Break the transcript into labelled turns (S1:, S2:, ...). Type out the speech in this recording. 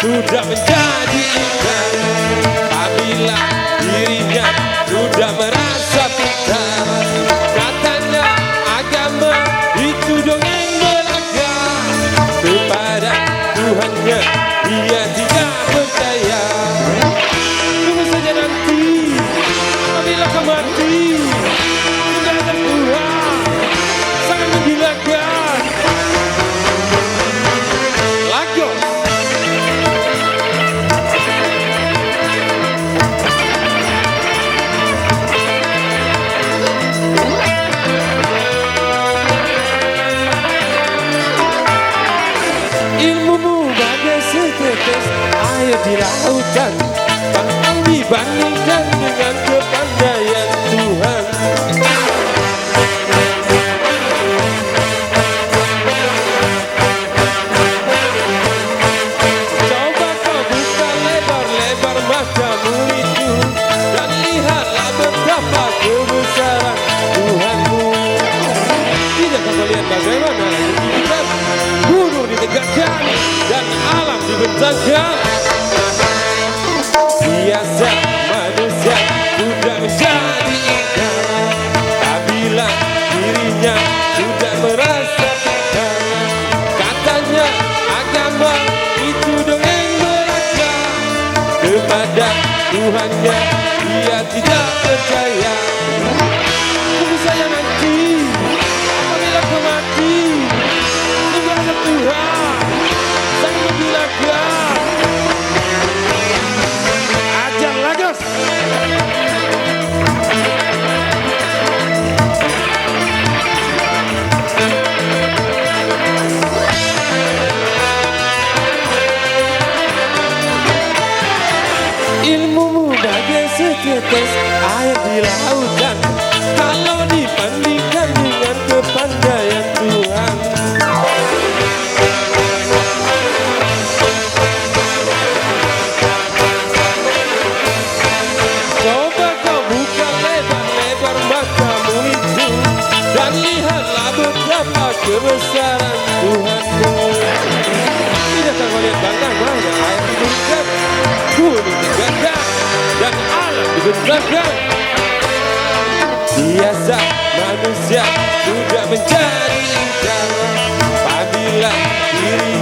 S1: sudah menjadi ikan. Apabila dirinya sudah merasa pintar, katanya agama itu dongeng belaka. Kepada Tuhannya dia tidak percaya. Tunggu saja nanti, apabila kau mati, sudah ada Tuhan sangat menggilangkan. Lagos. Ilmumu bagai setetes air di lautan, tak dibandingkan dengan kepandaian Tuhan. Coba kau buka lebar-lebar matamu itu dan lihatlah betapa kebesaran Tuhanmu. Tidakkah kau lihat bagaimana hidup gunung ditegakkan dan alam dibentangkan? Biasa manusia sudah menjadi ikan. Apabila dirinya sudah merasa pintar, katanya agama itu dongeng belaka. Kepada Tuhannya dia tidak percaya. Tunggu saya nanti, apabila kau mati, sudah ada Tuhan sang menggilangkan. Ajar Lagos. Ilmumu bagai setetes air di lautan, kalau dibandingkan dengan kepandaian Tuhan. Coba kau buka lebar-lebar matamu itu dan lihatlah betapa kebesaran Tuhanmu. Tidakkah kau lihat bagaimana air diberikan, gunung ditegakkan dan alam dibentangkan? Biasa manusia sudah menjadi ikan. Apabila diri